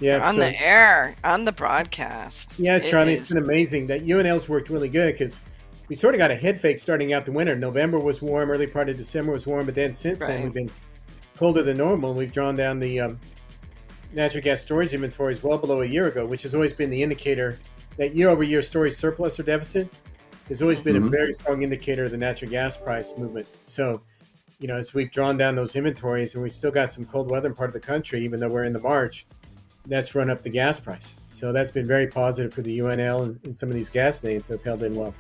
Yeah, You're on so the air, on the broadcast. yeah, It Charlie, it's is been amazing that UNL's worked really good because we sort of got a head fake starting out the winter. November was warm, early part of December was warm, but then since then right. we've been colder than normal. And we've drawn down the natural gas storage inventories well below a year ago, which has always been the indicator that year over year storage surplus or deficit has always been a Hmm. Hmm. very strong indicator of the natural gas price movement. So, as we've drawn down those inventories and we've still got some cold weather in part of the country, even though we're in the March, that's run up the gas price. So that's been very positive for the UNL and some of these gas names that have held in well.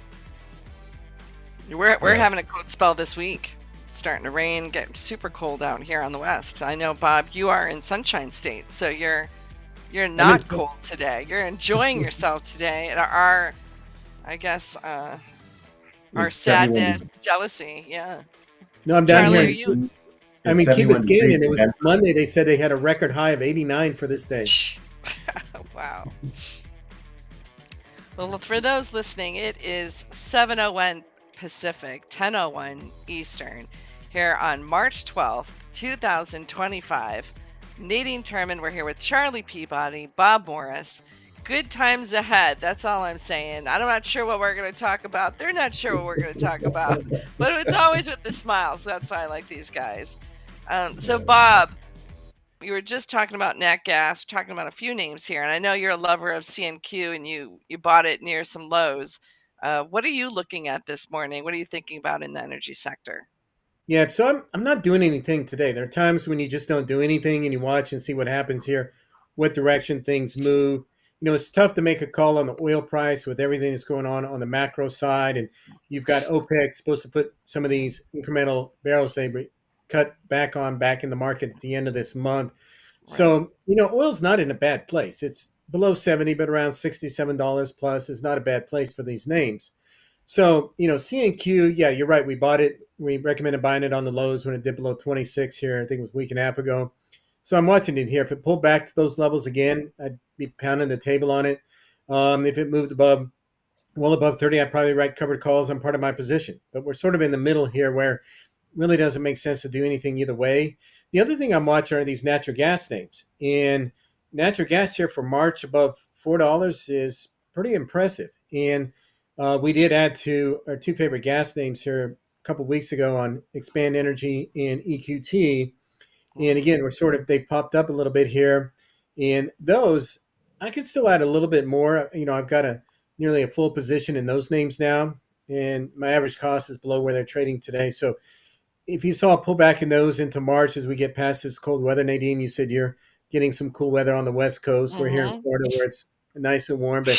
We're Yeah. having a cold spell this week. It's starting to rain, get super cold out here on the west. I know, Bob, you are in Sunshine State, so you're I'm in. not cold today. You're enjoying yourself today. And our I guess our It's 71 sadness, degrees. jealousy. Yeah. No, I'm down here. Charlie, are Yeah, you? I it's mean, Key 71 degrees Biscayne, and it in was Denver. Monday. They said they had a record high of 89 for this day. Wow. Well, for those listening, it is 7:01 Pacific, 10:01 Eastern, here on March 12th, 2025. Nadine Turman, we're here with Charlie Peabody, Bob Morris. Good times ahead. That's all I'm saying. I'm not sure what we're going to talk about. They're not sure what we're going to talk about, but it's always with the smile. So that's why I like these guys. So, Bob, we were just talking about nat gas, talking about a few names here, and I know you're a lover of CNQ, and you bought it near some lows. What are you looking at this morning? What are you thinking about in the energy sector? Yeah, so I'm not doing anything today. There are times when you just don't do anything and you watch and see what happens here, what direction things move. It's tough to make a call on the oil price with everything that's going on the macro side, and you've got OPEC supposed to put some of these incremental barrels cut back in the market at the end of this month. Right. So oil's not in a bad place. It's below 70, but around $67 plus is not a bad place for these names. So, C&Q, yeah, you're right. We bought it. We recommended buying it on the lows when it dipped below 26 here. I think it was a week and a half ago. So I'm watching it here. If it pulled back to those levels again, I'd be pounding the table on it. If it moved well above 30, I'd probably write covered calls on part of my position. But we're sort of in the middle here where it really doesn't make sense to do anything either way. The other thing I'm watching are these natural gas names. And natural gas here for March above $4 is pretty impressive. And we did add to our two favorite gas names here a couple weeks ago on Expand Energy and EQT. And Hmm. again, they popped up a little bit here. And those, I could still add a little bit more. I've got nearly a full position in those names now. And my average cost is below where they're trading today. So if you saw a pullback in those into March as we get past this cold weather, Nadine, you said you're getting some cool weather on the West Coast. We're here in Hmm. Florida where it's nice and warm, but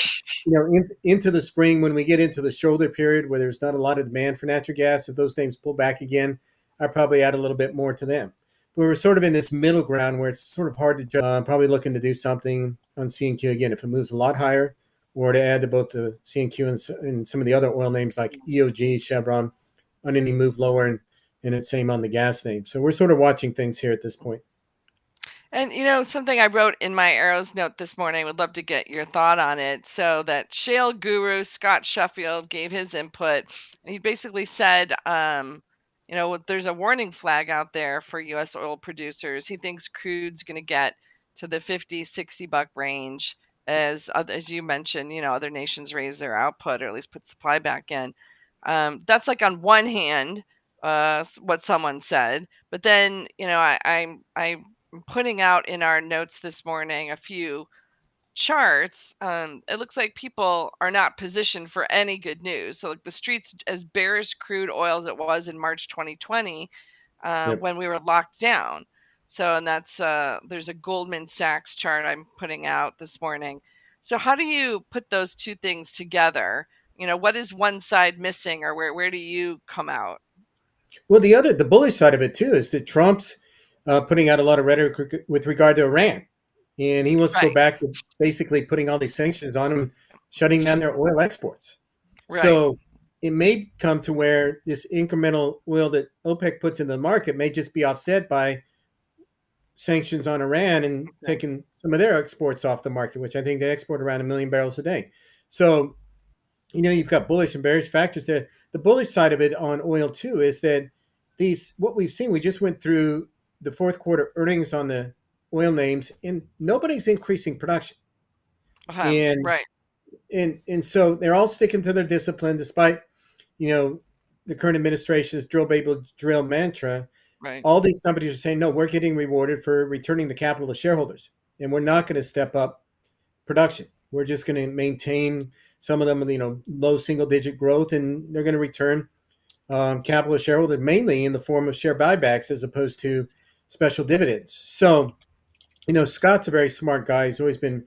into the spring when we get into the shoulder period where there's not a lot of demand for natural gas, if those names pull back again, I probably add a little bit more to them. But we're sort of in this middle ground where it's sort of hard to judge. Probably looking to do something on CNQ again if it moves a lot higher, or to add to both the CNQ and some of the other oil names like EOG, Chevron, on any move lower, and it's same on the gas name. So we're sort of watching things here at this point. And something I wrote in my arrows note this morning, would love to get your thought on it. So that shale guru Scott Sheffield gave his input. He basically said, there's a warning flag out there for U.S. oil producers. He thinks crude's going to get to the 50, $60 range as you mentioned. Other nations raise their output or at least put supply back in. That's like on one hand, what someone said, but then I putting out in our notes this morning a few charts. It looks like people are not positioned for any good news. So, like the streets as bearish crude oil as it was in March 2020 Yep. when we were locked down. So, and that's there's a Goldman Sachs chart I'm putting out this morning. So, how do you put those two things together? What is one side missing, or where do you come out? Well, the bullish side of it too is that Trump's putting out a lot of rhetoric with regard to Iran, and he wants to go Right, back to basically putting all these sanctions on them, shutting down their oil exports. right, So it may come to where this incremental oil that OPEC puts in the market may just be offset by sanctions on Iran and right. taking some of their exports off the market, which I think they export around 1 million barrels a day. So you've got bullish and bearish factors there. The bullish side of it on oil too is that what we've seen, we just went through the fourth quarter earnings on the oil names, and nobody's increasing production. And Right, so they're all sticking to their discipline, despite you know the current administration's drill baby drill mantra. right. All these companies are saying, no, we're getting rewarded for returning the capital to shareholders, and we're not going to step up production. We're just going to maintain some of them, low single digit growth, and they're going to return capital to shareholders mainly in the form of share buybacks as opposed to special dividends. So Scott's a very smart guy. He's always been,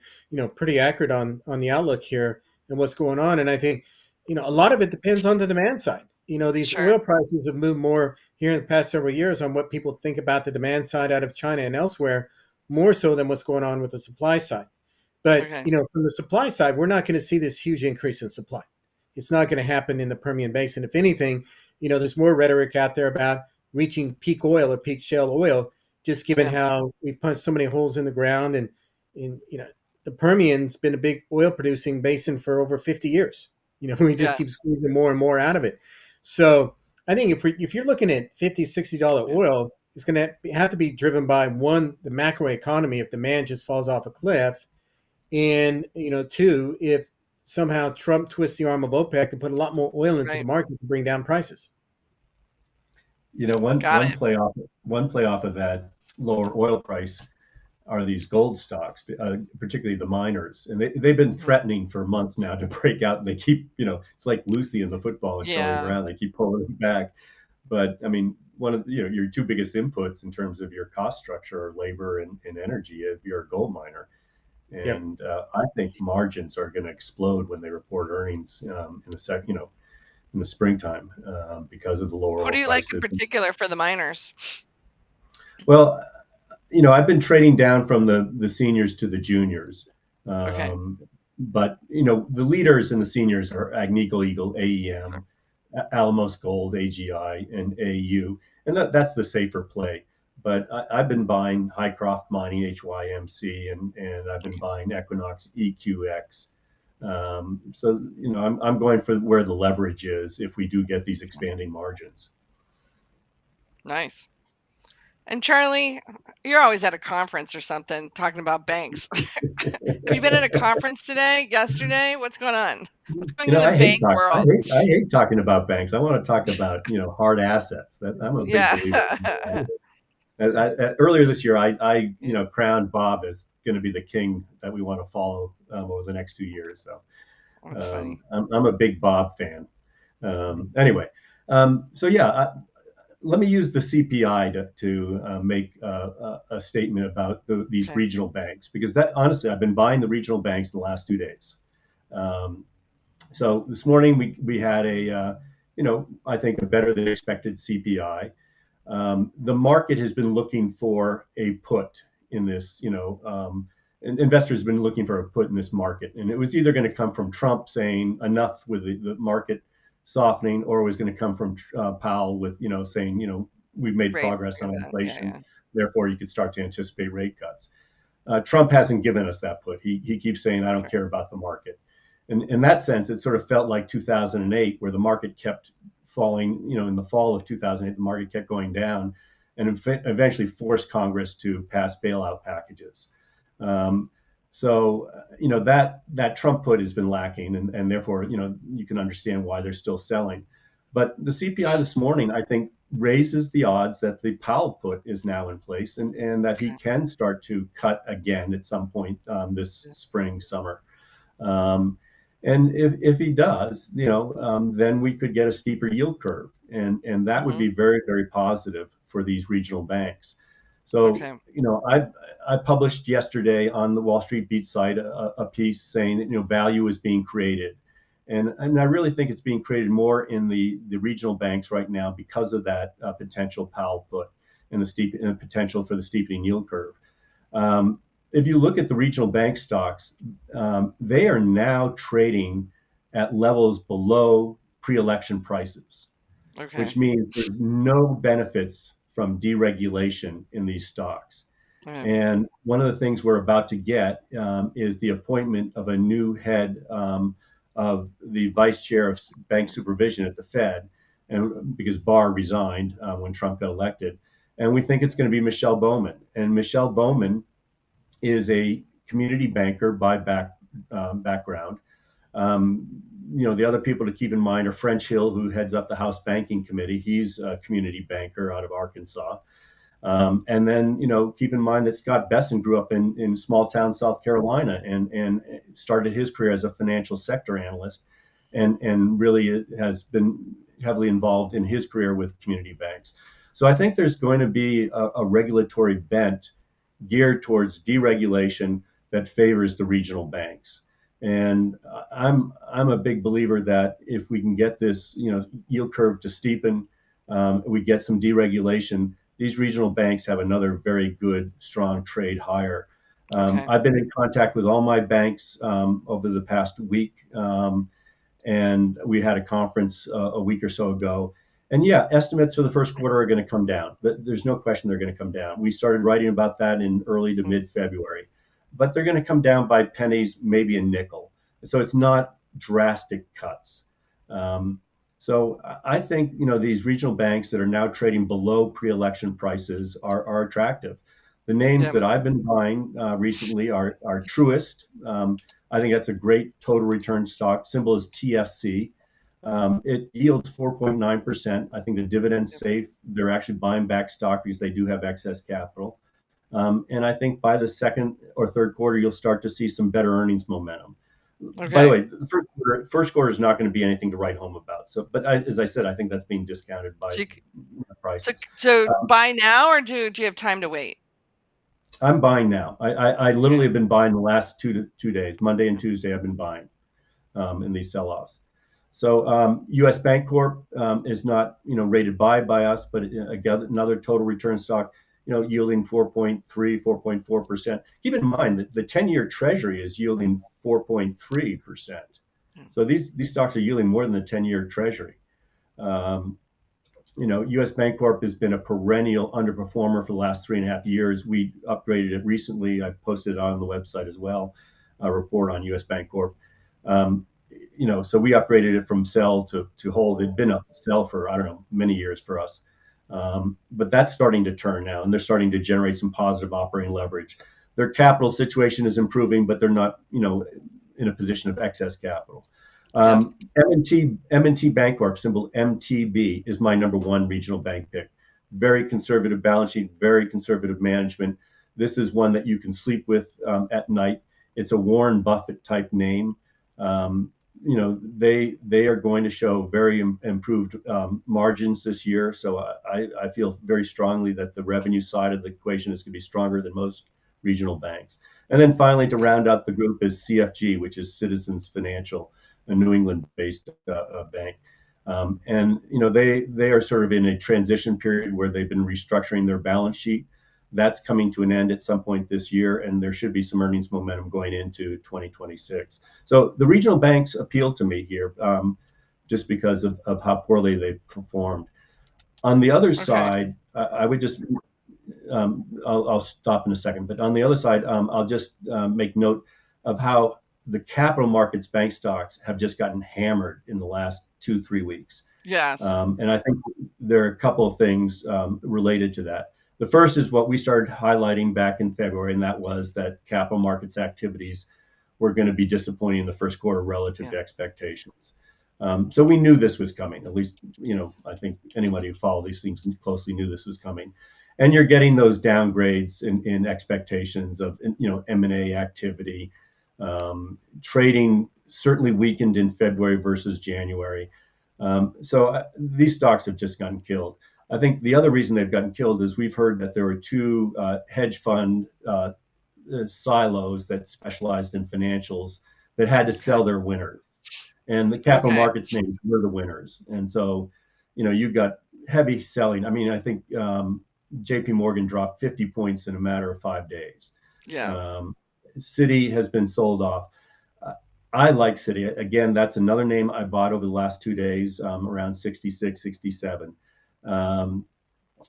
pretty accurate on the outlook here and what's going on. And I think, a lot of it depends on the demand side. These Sure. oil prices have moved more here in the past several years on what people think about the demand side out of China and elsewhere, more so than what's going on with the supply side. But Okay. from the supply side, we're not going to see this huge increase in supply. It's not going to happen in the Permian Basin. If anything, there's more rhetoric out there about reaching peak oil or peak shale oil, just given Yeah. how we punch so many holes in the ground, and the Permian's been a big oil producing basin for over 50 years. We just Yeah. keep squeezing more and more out of it. So I think if you're looking at $50, $60 Yeah. oil, it's going to have to be driven by one, the macro economy, if demand just falls off a cliff, and two, if somehow Trump twists the arm of OPEC and put a lot more oil into the Right. market to bring down prices. You know, one Got one it. play off one play off of that lower oil price are these gold stocks, particularly the miners, and they've been Mhm. threatening for months now to break out. And they keep, it's like Lucy in the football and Charlie Yeah. Brown. They keep pulling it back. But I mean, one of your two biggest inputs in terms of your cost structure are labor and energy if you're a gold miner. Yep. And I think margins are going to explode when they report earnings in the springtime because of the lower Who oil do you like in prices. particular for the miners? Well, I've been trading down from the seniors to the juniors. Okay. Um, but the leaders and the seniors are Agnico Eagle, AEM, Alamos Gold, AGI, and AU, and that's the safer play. But I've been buying Hycroft Mining, HYMC, and I've been buying Equinox, EQX. So I'm going for where the leverage is if we do get these expanding margins. Nice. And Charlie, you're always at a conference or something talking about banks. Have you been at a conference today, yesterday? What's going on? What's going on in the I hate bank talk. world? I hate talking about banks. I want to talk about hard assets. I'm a big Yeah. believer in hard assets. Earlier this year, I crowned Bob as going to be the king that we want to follow over the next 2 years. So That's funny. I'm a big Bob fan. Anyway, so yeah, let me use the CPI to make a statement about these Okay. regional banks, because that honestly, I've been buying the regional banks the last 2 days. Um, so this morning we had I think a better than expected CPI. The market has been looking for a put in this, and investors have been looking for a put in this market. And it was either going to come from Trump saying enough with the market softening, or it was going to come from Powell with, saying, we've made Rates progress are on gonna, yeah, inflation. yeah. Therefore, you could start to anticipate rate cuts. Trump hasn't given us that put. He keeps saying, I don't Okay. care about the market. And in that sense, it sort of felt like 2008, where the market kept falling. In the fall of 2008, the market kept going down, and eventually forced Congress to pass bailout packages. Um, so that Trump put has been lacking, and therefore you can understand why they're still selling. But the CPI this morning, I think, raises the odds that the Powell put is now in place, and that he Okay. can start to cut again at some point this spring, summer. Um, and if he does, then we could get a steeper yield curve, and that would Hmm. be very, very positive for these regional banks. So, Okay. I published yesterday on the Wall Street Beat site a piece saying that value is being created, and I really think it's being created more in the regional banks right now because of that potential Powell put and the potential for the steepening yield curve. Um, if you look at the regional bank stocks, they are now trading at levels below pre-election prices, Okay. which means there's no benefits from deregulation in these stocks. Yeah. And one of the things we're about to get is the appointment of a new head of the vice chair of bank supervision at the Fed, and because Barr resigned when Trump got elected, and we think it's going to be Michelle Bowman. And Michelle Bowman is a community banker by background. Um, the other people to keep in mind are French Hill, who heads up the House Banking Committee. He's a community banker out of Arkansas. And then, keep in mind that Scott Besson grew up in small town South Carolina and started his career as a financial sector analyst, and really has been heavily involved in his career with community banks. So I think there's going to be a regulatory bent geared towards deregulation that favors the regional banks. And I'm a big believer that if we can get this yield curve to steepen, we get some deregulation. These regional banks have another very good, strong trade higher. Okay. I've been in contact with all my banks over the past week, and we had a conference a week or so ago. And yeah, estimates for the first quarter are going to come down, but there's no question they're going to come down. We started writing about that in early to mid February, but they're going to come down by pennies, maybe a nickel. So it's not drastic cuts. So I think these regional banks that are now trading below pre-election prices are attractive. The names Yeah. that I've been buying recently are Truist. I think that's a great total return stock. Symbol is TFC. It yields 4.9%. I think the dividend's Yep. safe. They're actually buying back stock because they do have excess capital. And I think by the second or third quarter, you'll start to see some better earnings momentum. By the Okay. way, the first quarter is not going to be anything to write home about. So, but as I said, I think that's being discounted by So, so, prices. so Um, buy now, or do you have time to wait? I'm buying now. I Okay. literally have been buying the last 2 days, Monday and Tuesday. I've been buying in these sell-offs. So U.S. Bancorp is not rated buy by us, but again, another total return stock, yielding 4.3, 4.4%. Keep in mind that the 10-year Treasury is yielding 4.3%. So these stocks are yielding more than the 10-year Treasury. Um, U.S. Bancorp has been a perennial underperformer for the last 3.5 years. We upgraded it recently. I posted it on the website as well, a report on U.S. Bancorp. Um, so we upgraded it from sell to hold. It'd been a sell for, I don't know, many years for us. But that's starting to turn now, and they're starting to generate some positive operating leverage. Their capital situation is improving, but they're not, in a position of excess capital. Yeah. M&T Bancorp, symbol MTB, is my number one regional bank pick. Very conservative balance sheet, very conservative management. This is one that you can sleep with at night. It's a Warren Buffett type name. They are going to show very improved margins this year. So I feel very strongly that the revenue side of the equation is going to be stronger than most regional banks. And then finally, to Okay. round out the group is CFG, which is Citizens Financial, a New England-based bank. And they are sort of in a transition period where they've been restructuring their balance sheet. That's coming to an end at some point this year, and there should be some earnings momentum going into 2026. So the regional banks appeal to me here, just because of how poorly they've performed. On the other Okay. side, I would just I'll stop in a second. But on the other side, I'll just make note of how the capital markets bank stocks have just gotten hammered in the last 2-3 weeks. Yes. And I think there are a couple of things related to that. The first is what we started highlighting back in February, and that was that capital markets activities were going to be disappointing in the first quarter relative Yeah. to expectations. So we knew this was coming. At least, I think anybody who followed these things closely knew this was coming. And you're getting those downgrades in expectations of M&A activity. Trading certainly weakened in February versus January. So these stocks have just gotten killed. I think the other reason they've gotten killed is we've heard that there were two hedge fund silos that specialized in financials that had to Okay. sell their winners, and the capital Okay. markets names were the winners. And so, you've got heavy selling. I mean, I think J.P. Morgan dropped 50 points in a matter of 5 days. Yeah. Um, Citi has been sold off. Uh, I like Citi. Again, that's another name I bought over the last 2 days, around 66, 67. Um,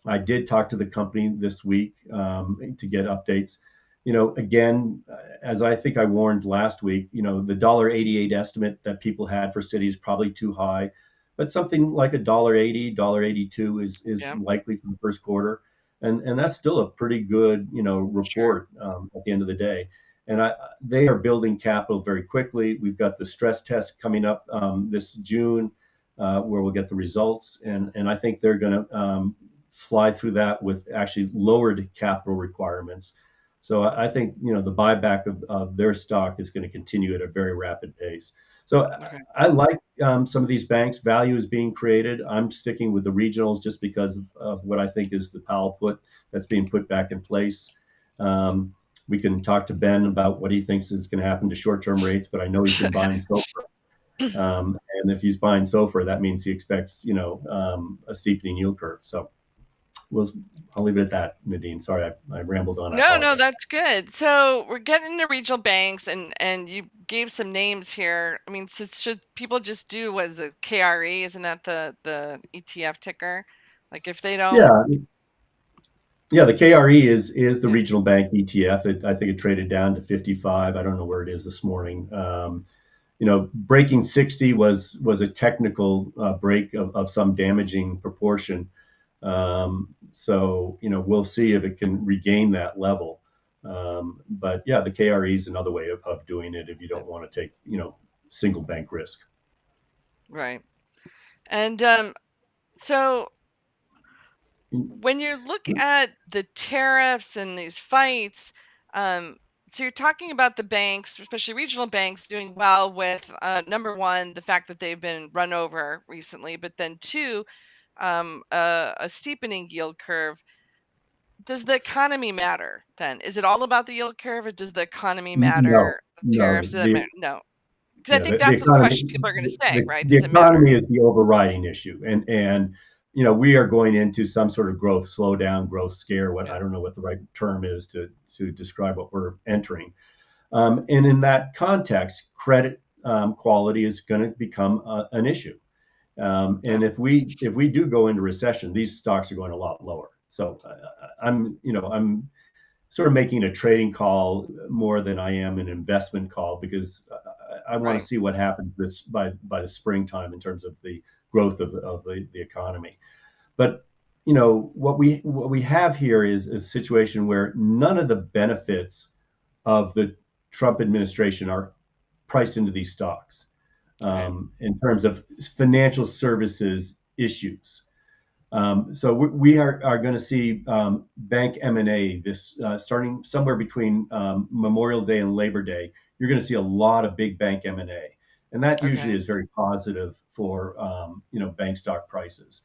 I did talk to the company this week to get updates. Again, as I think I warned last week, the $1.88 estimate that people had for Citi is probably too high, but something like $1.80, $1.82 is Yeah. likely for the first quarter. and that's still a pretty good, Sure. report at the end of the day. And they are building capital very quickly. We've got the stress test coming up this June, where we'll get the results, and I think they're going to fly through that with actually lowered capital requirements. So I think the buyback of their stock is going to continue at a very rapid pace. So Okay. I like some of these banks. Value is being created. I'm sticking with the regionals just because of what I think is the Powell put that's being put back in place. Um, we can talk to Ben about what he thinks is going to happen to short-term rates, but I know he's been buying SOFR. And if he's buying SOFR, that means he expects, a steepening yield curve. So we'll, I'll leave it at that, Nadine. Sorry, I rambled on. I No, no, apologize. that's good. So we're getting into regional banks, and you gave some names here. I mean, should people just do what is it, KRE? Isn't that the ETF ticker? Like if they don't, Yeah, yeah. The KRE is the yeah, regional bank ETF. I think it traded down to 55. I don't know where it is this morning. Breaking 60 was a technical break of some damaging proportion. So we'll see if it can regain that level. But yeah, the KRE is another way of doing it if you yeah, don't want to take single bank risk. right. And so when you look at the tariffs and these fights, um, so you're talking about the banks, especially regional banks, doing well with number one, the fact that they've been run over recently, but then two, a steepening yield curve. Does the economy matter then? Is it all about the yield curve, or does the economy No, matter? The no, tariffs, does that matter? No, because I yeah, think the that's what economy, question people are going to say, right? the Does it matter? economy is the overriding issue, and we are going into some sort of growth slowdown, growth scare. What Yeah. I don't know what the right term is to describe what we're entering. And in that context, credit quality is going to become an issue. Yeah. And if we do go into recession, these stocks are going a lot lower. So I'm sort of making a trading call more than I am an investment call because I want to Right. see what happens this by the springtime in terms of the growth of the economy. But what we have here is a situation where none of the benefits of the Trump administration are priced into these stocks Right. in terms of financial services issues. So we are going to see bank M&A this starting somewhere between Memorial Day and Labor Day. You're going to see a lot of big bank M&A, and that usually Okay. is very positive for bank stock prices.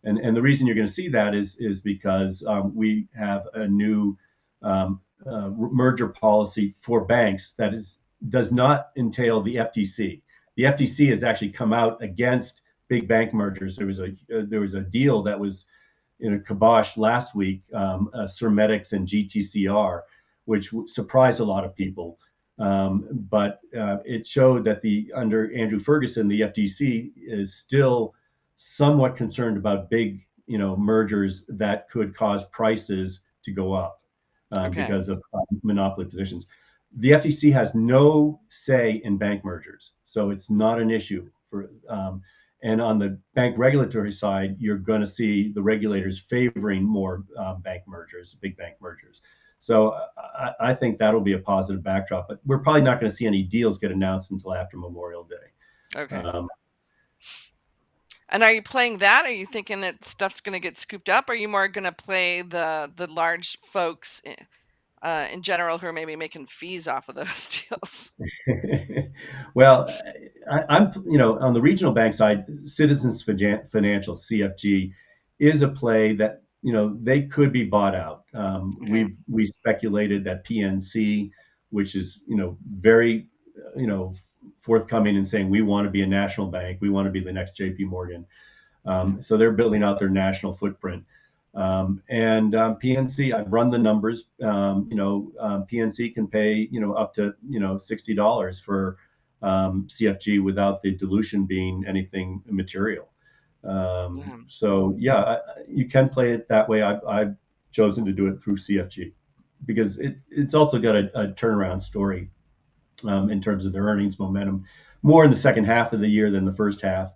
And the reason you're going to see that is because we have a new merger policy for banks that does not entail the FTC. The FTC has actually come out against big bank mergers. There was a deal that was in a kibosh last week, Cermetics and GTCR, which surprised a lot of people. But it showed that under Andrew Ferguson, the FTC is still somewhat concerned about big, mergers that could cause prices to go up Okay. because of monopoly positions. The FTC has no say in bank mergers, so it's not an issue for. And on the bank regulatory side, you're going to see the regulators favoring more bank mergers, big bank mergers. So I think that'll be a positive backdrop, but we're probably not going to see any deals get announced until after Memorial Day. Okay. And are you playing that? Are you thinking that stuff's going to get scooped up? Or are you more going to play the large folks in general who are maybe making fees off of those deals? Well, I'm, on the regional bank side, Citizens Financial (CFG) is a play that they could be bought out. Okay. We speculated that PNC, which is very forthcoming and saying we want to be a national bank, we want to be the next J.P. Morgan. Yeah. So they're building out their national footprint. And PNC, I've run the numbers. PNC can pay up to $60 for CFG without the dilution being anything material. Yeah. So yeah, you can play it that way. I've chosen to do it through CFG because it's also got a turnaround story in terms of their earnings momentum, more in the second half of the year than the first half.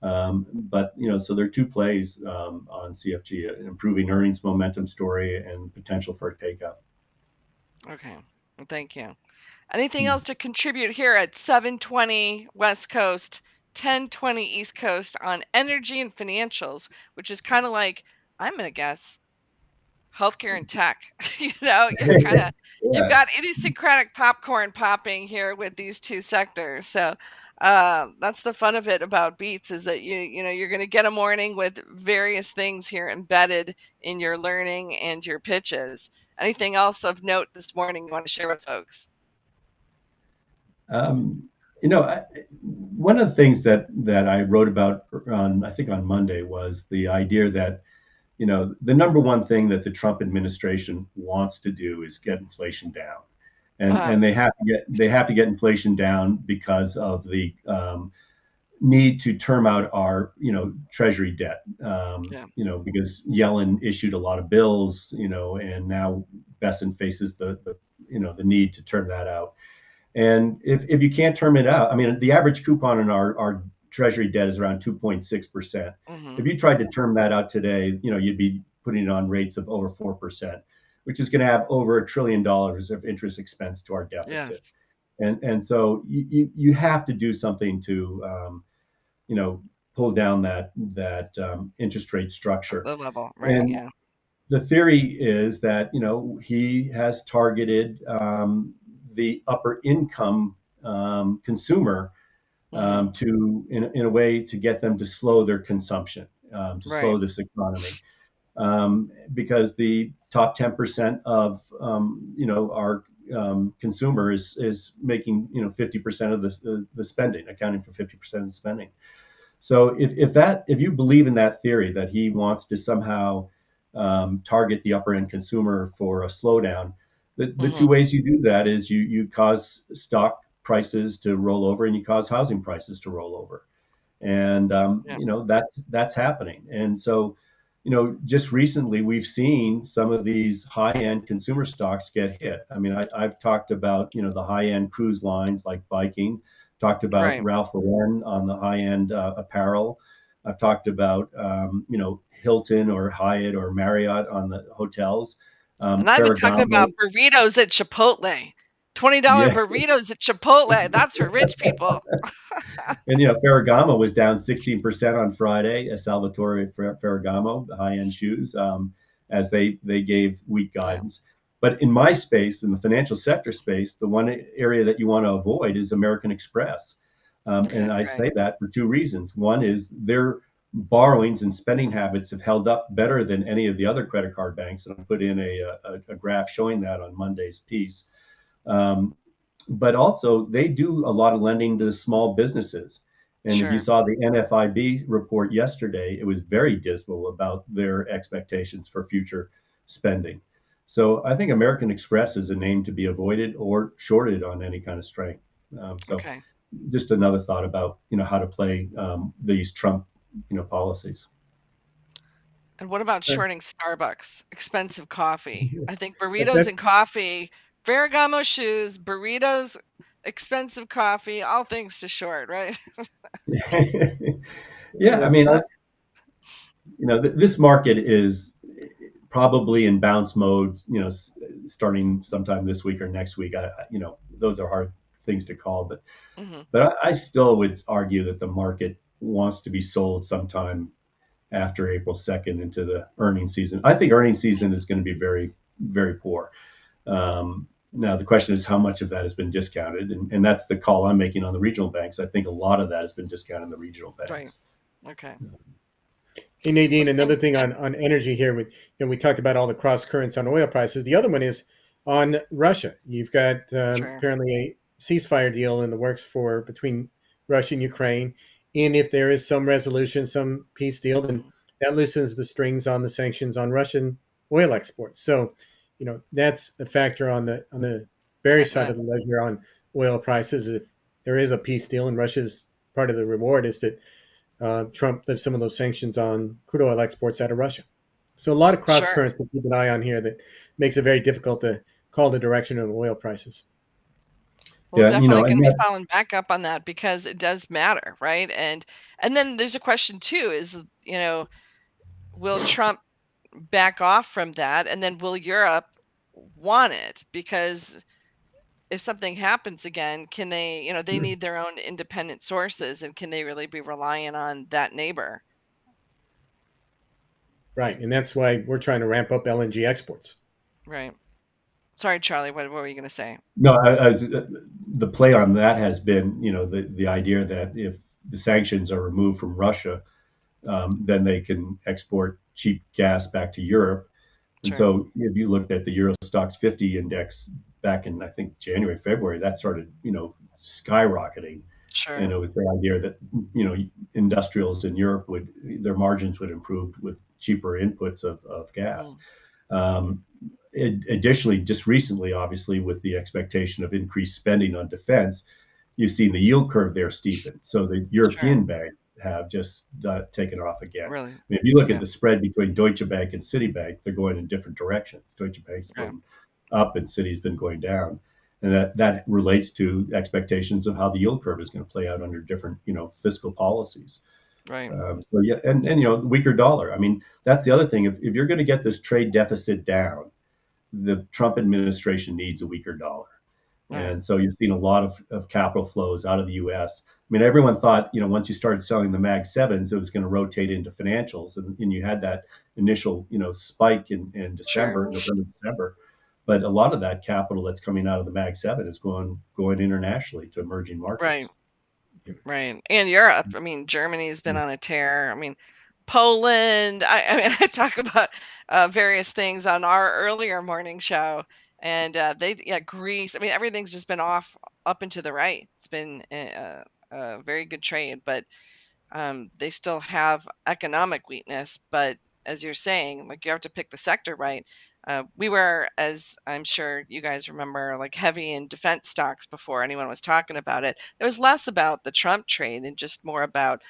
But so there are two plays on CFG: an improving earnings momentum story and potential for a takeout. Okay. Well, thank you. Anything else to contribute here at 7:20 West Coast, 10:20 East Coast on energy and financials, which is kind of like, I'm going to guess, healthcare and tech. You're kind of, you've Yeah. got idiosyncratic popcorn popping here with these two sectors. So that's the fun of it about beats, is that you're going to get a morning with various things here embedded in your learning and your pitches. Anything else of note this morning you want to share with folks? Um, One of the things that I wrote about on, I think on Monday, was the idea that the number one thing that the Trump administration wants to do is get inflation down, and they have to get inflation down because of the need to term out our treasury debt. Yeah. Because Yellen issued a lot of bills, and now Besson faces the need to term that out. And if you can't term it out, I mean, the average coupon in our treasury debt is around 2.6%. Hmm. If you tried to term that out today, you'd be putting it on rates of over 4%, which is going to have over $1 trillion of interest expense to our deficit. Yes. And so you have to do something to you know pull down that interest rate structure. The level, right? And Yeah. the theory is that he has targeted the upper income consumer Hmm. in a way to get them to slow their consumption, to Right. slow this economy, because the top 10% of our consumer is making 50% of the spending, accounting for 50% of the spending. So if you believe in that theory that he wants to somehow target the upper end consumer for a slowdown, the two Hmm. ways you do that is you cause stock prices to roll over and you cause housing prices to roll over, and Yeah. that's happening. And so just recently we've seen some of these high end consumer stocks get hit. I mean, I've talked about the high end cruise lines like Viking, talked about Right. Ralph Lauren on the high end apparel. I've talked about Hilton or Hyatt or Marriott on the hotels. And I've been talking Ferragamo, about burritos at Chipotle. $20 yeah, burritos at Chipotle. That's for rich people. and Ferragamo was down 16% on Friday. Salvatore Ferragamo, the high-end shoes, as they gave weak Yeah. guidance. But in my space, in the financial sector space, the one area that you want to avoid is American Express, and I Right. say that for two reasons. One is their borrowings and spending habits have held up better than any of the other credit card banks, and I put in a graph showing that on Monday's piece. Um, but also they do a lot of lending to small businesses. And if you Sure. saw the NFIB report yesterday, it was very dismal about their expectations for future spending. So I think American Express is a name to be avoided or shorted on any kind of strength. So Okay. just another thought about how to play these Trump policies. And what about Sure. shorting Starbucks? Expensive coffee. I think burritos and That's coffee, Ferragamo shoes, burritos, expensive coffee, all things to short, right? Yeah, I the mean, stock. this market is probably in bounce mode, starting sometime this week or next week. Those are hard things to call, but Hmm. I still would argue that the market wants to be sold sometime after April 2nd into the earnings season. I think earnings season is going to be very, very poor. Now the question is how much of that has been discounted, and that's the call I'm making on the regional banks. I think a lot of that has been discounted in the regional Right. banks. Okay. Hey Well, Nadine, another thank thing yeah, on energy here. With we talked about all the cross currents on oil prices. The other one is on Russia. You've got sure. apparently a ceasefire deal in the works for between Russia and Ukraine, and if there is some resolution, some peace deal, then Mhm. that loosens the strings on the sanctions on Russian oil exports. So, that's a factor on the bearish side Yeah. of the ledger on oil prices. If there is a peace deal, and Russia's part of the reward is that Trump lifts some of those sanctions on crude oil exports out of Russia. So a lot of cross Sure. currents to keep an eye on here that makes it very difficult to call the direction of oil prices. We'll Yeah, definitely and gonna be that, following back up on that because it does matter, right? And then there's a question too is, will Trump back off from that? And then will Europe want it? Because if something happens again, can they, they need their own independent sources, and can they really be relying on that neighbor? Right, and that's why we're trying to ramp up LNG exports. Right. Sorry, Charlie, what were you going to say? no, the play on that has been, the idea that if the sanctions are removed from Russia, then they can export cheap gas back to Europe. And Sure. so if you looked at the Euro Stocks 50 index back in, I think, January, February, that started, skyrocketing. And Sure. it was the idea that, industrials in Europe their margins would improve with cheaper inputs of gas. Mm, Additionally, just recently, obviously, with the expectation of increased spending on defense, you've seen the yield curve there steepen. So the sure. European banks have just taken off again. I Really. mean, if you look at Yeah. the spread between Deutsche Bank and Citibank, they're going in different directions. Deutsche Bank's Right. been up and Citi's been going down. And that relates to expectations of how the yield curve is going to play out under different, fiscal policies. Right. So yeah, and weaker dollar. I mean, that's the other thing. If you're going to get this trade deficit down, the Trump administration needs a weaker dollar. Right. And so you've seen a lot of capital flows out of the US. I mean, everyone thought, once you started selling the Mag 7s, it was going to rotate into financials. And you had that initial, spike in Sure. December, November, December. But a lot of that capital that's coming out of the Mag 7 is going internationally to emerging Right. markets. Right. And Europe. I mean, Germany's been on a tear. I mean, Poland. I mean, I talk about various things on our earlier morning show, and yeah, Greece. I mean, everything's just been off up and to the right. It's been a very good trade, but they still have economic weakness. But as you're saying, like you have to pick the sector right. We were, as I'm sure you guys remember, like heavy in defense stocks before anyone was talking about it. It was less about the Trump trade and just more about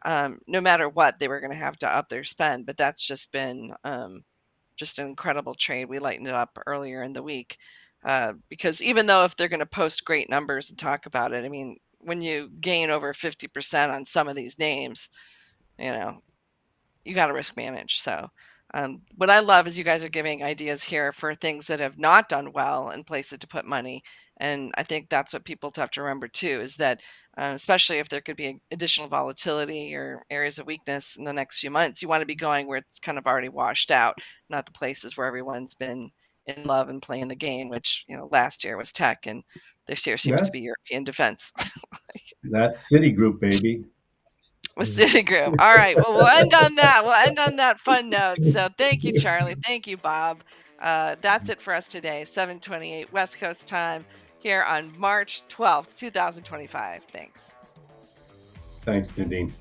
no matter what, they were going to have to up their spend. But that's just been just an incredible trade. We lightened it up earlier in the week because even though if they're going to post great numbers and talk about it, I mean, when you gain over 50% on some of these names, you know, you got to risk manage. So, what I love is you guys are giving ideas here for things that have not done well and places to put money. And I think that's what people have to remember too is that, especially if there could be additional volatility or areas of weakness in the next few months, you want to be going where it's kind of already washed out, not the places where everyone's been in love and playing the game, which, last year was tech and this year seems to be That's European defense. that's Citigroup, baby. With Citigroup. All right. Well, we'll end on that. We'll end on that fun note. So thank you, Charlie. Thank you, Bob. That's it for us today. 7:28 West Coast time here on March 12th, 2025. Thanks. Thanks, Nadine.